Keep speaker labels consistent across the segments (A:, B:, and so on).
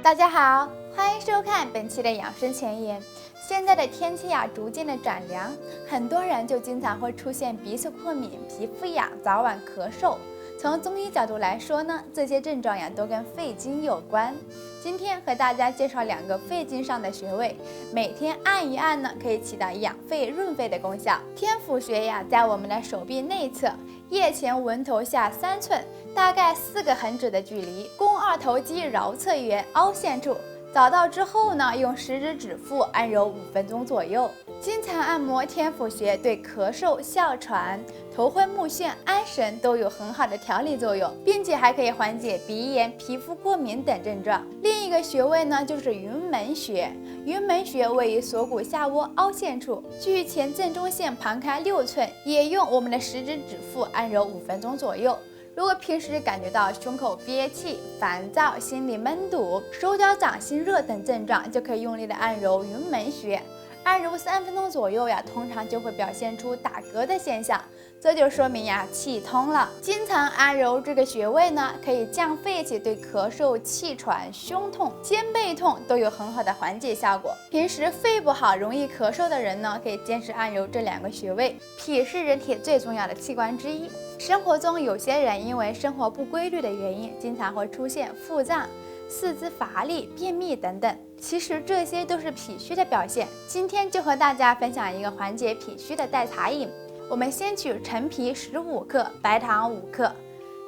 A: 大家好，欢迎收看本期的养生前沿。现在的天气逐渐的转凉，很多人就经常会出现鼻子过敏、皮肤痒、早晚咳嗽。从中医角度来说呢，这些症状都跟肺经有关。今天和大家介绍2个肺经上的穴位，每天按一按呢，可以起到养肺润肺的功效。天府穴在我们的手臂内侧，腋前纹头下3寸，大概4个横指的距离，肱二头肌桡侧缘凹陷处。找到之后呢，用食指指腹按揉5分钟左右。经常按摩天府穴对咳嗽、哮喘、头昏目眩、安神都有很好的调理作用，并且还可以缓解鼻炎、皮肤过敏等症状。另一个穴位呢，就是云门穴。云门穴位于锁骨下窝凹陷处，距前正中线旁开6寸，也用我们的食指指腹按揉5分钟左右。如果平时感觉到胸口憋气、烦躁、心里闷堵、手脚掌心热等症状，就可以用力的按揉云门穴。按揉3分钟左右通常就会表现出打嗝的现象，这就说明气通了。经常按揉这个穴位呢，可以降肺气，对咳嗽、气喘、胸痛、肩背痛都有很好的缓解效果。平时肺不好、容易咳嗽的人呢，可以坚持按揉这2个穴位。脾是人体最重要的器官之一。生活中有些人因为生活不规律的原因，经常会出现腹胀、四肢乏力、便秘等等，其实这些都是脾虚的表现。今天就和大家分享一个缓解脾虚的代茶饮。我们先取陈皮15克，白糖5克。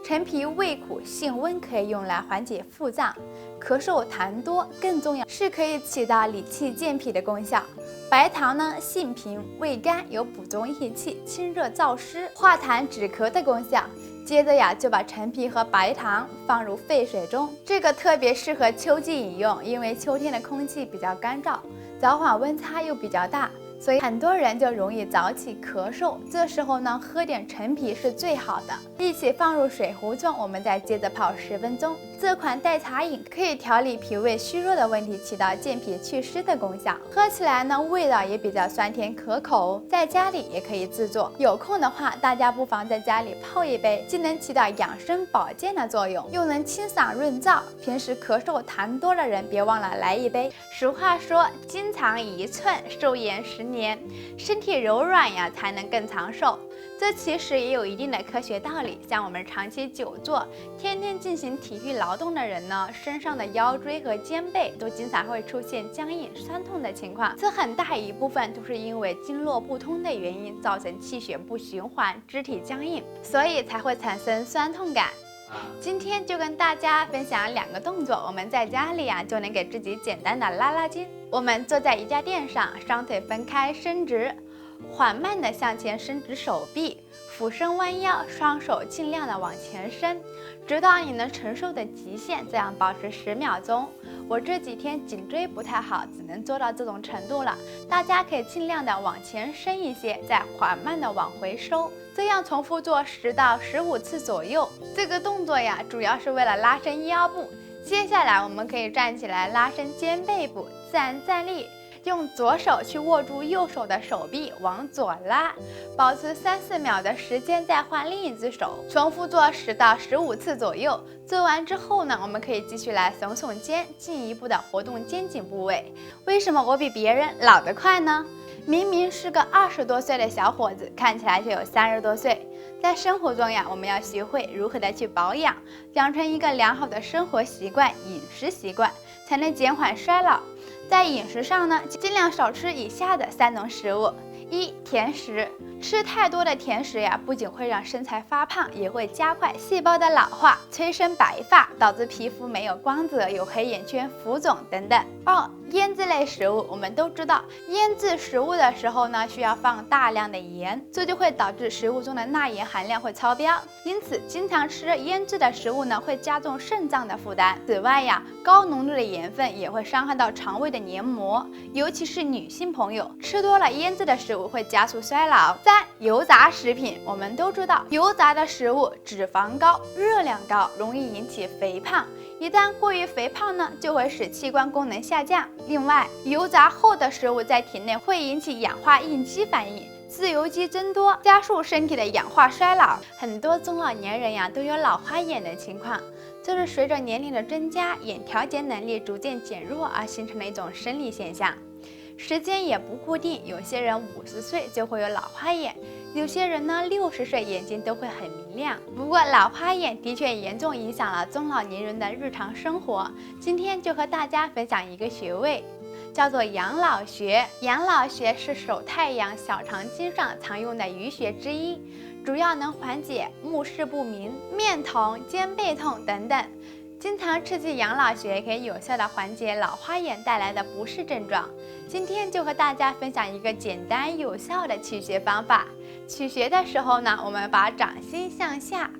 A: 陈皮味苦性温，可以用来缓解腹胀、咳嗽、痰多，更重要是可以起到理气健脾的功效。白糖呢，性平味甘，有补中益气、清热燥湿、化痰止咳的功效。接着就把陈皮和白糖放入沸水中，这个特别适合秋季饮用，因为秋天的空气比较干燥，早晚温差又比较大，所以很多人就容易早起咳嗽。这时候呢，喝点陈皮是最好的。一起放入水壶中，我们再接着泡10分钟。这款代茶饮可以调理脾胃虚弱的问题，起到健脾祛湿的功效。喝起来呢，味道也比较酸甜可口，在家里也可以制作。有空的话，大家不妨在家里泡一杯，既能起到养生保健的作用，又能清嗓润燥。平时咳嗽痰多的人，别忘了来一杯。俗话说，筋长1寸，寿延10年，身体柔软才能更长寿。这其实也有一定的科学道理。像我们长期久坐、天天进行体育劳动的人呢，身上的腰椎和肩背都经常会出现僵硬、酸痛的情况。这很大一部分都是因为经络不通的原因，造成气血不循环、肢体僵硬，所以才会产生酸痛感。今天就跟大家分享2个动作，我们在家里就能给自己简单的拉筋。我们坐在瑜伽垫上，双腿分开伸直，缓慢的向前伸直手臂，俯身弯腰，双手尽量的往前伸，直到你能承受的极限，这样保持10秒钟。我这几天颈椎不太好，只能做到这种程度了，大家可以尽量的往前伸一些，再缓慢的往回收，这样重复做10到15次左右。这个动作主要是为了拉伸腰部。接下来我们可以站起来拉伸肩背部，自然站立，用左手去握住右手的手臂，往左拉，保持3-4秒的时间，再换另一只手，重复做10到15次左右。做完之后呢，我们可以继续来耸耸肩，进一步的活动肩颈部位。为什么我比别人老得快呢？明明是个20多岁的小伙子，看起来却有30多岁。在生活中我们要学会如何的去保养，养成一个良好的生活习惯、饮食习惯，才能减缓衰老。在饮食上呢，尽量少吃以下的3种食物。1、甜食。吃太多的甜食不仅会让身材发胖，也会加快细胞的老化，催生白发，导致皮肤没有光泽，有黑眼圈、浮肿等等。2、腌制类食物。我们都知道，腌制食物的时候呢，需要放大量的盐，这就会导致食物中的钠盐含量会超标，因此经常吃腌制的食物呢，会加重肾脏的负担。此外高浓度的盐分也会伤害到肠胃的黏膜，尤其是女性朋友，吃多了腌制的食物会加速衰老。3、油炸食品。我们都知道，油炸的食物脂肪高、热量高，容易引起肥胖。一旦过于肥胖呢，就会使器官功能下降。另外，油炸后的食物在体内会引起氧化应激反应，自由基增多，加速身体的氧化衰老。很多中老年人呀都有老花眼的情况，这是随着年龄的增加，眼调节能力逐渐减弱而形成的一种生理现象。时间也不固定，有些人50岁就会有老花眼，有些人呢60岁眼睛都会很明亮。不过老花眼的确严重影响了中老年人的日常生活。今天就和大家分享一个穴位，叫做养老穴。养老穴是手太阳小肠经上常用的俞穴之一，主要能缓解目视不明、面疼、肩背痛等等。经常刺激养老穴可以有效的缓解老花眼带来的不适症状。今天就和大家分享一个简单有效的取穴方法。取穴的时候呢，我们把掌心向下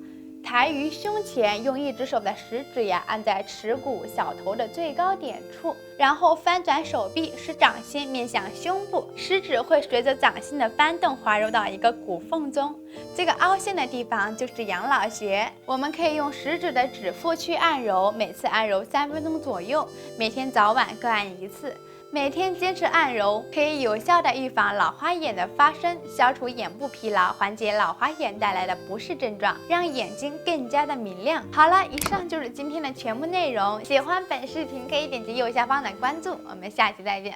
A: 抬于胸前，用一只手的食指呀按在耻骨小头的最高点处，然后翻转手臂，使掌心面向胸部，食指会随着掌心的翻动滑入到一个骨缝中，这个凹陷的地方就是养老穴。我们可以用食指的指腹去按揉，每次按揉3分钟左右，每天早晚各按1次。每天坚持按揉，可以有效的预防老花眼的发生，消除眼部疲劳，缓解老花眼带来的不适症状，让眼睛更加的明亮。好了，以上就是今天的全部内容。喜欢本视频可以点击右下方的关注，我们下期再见。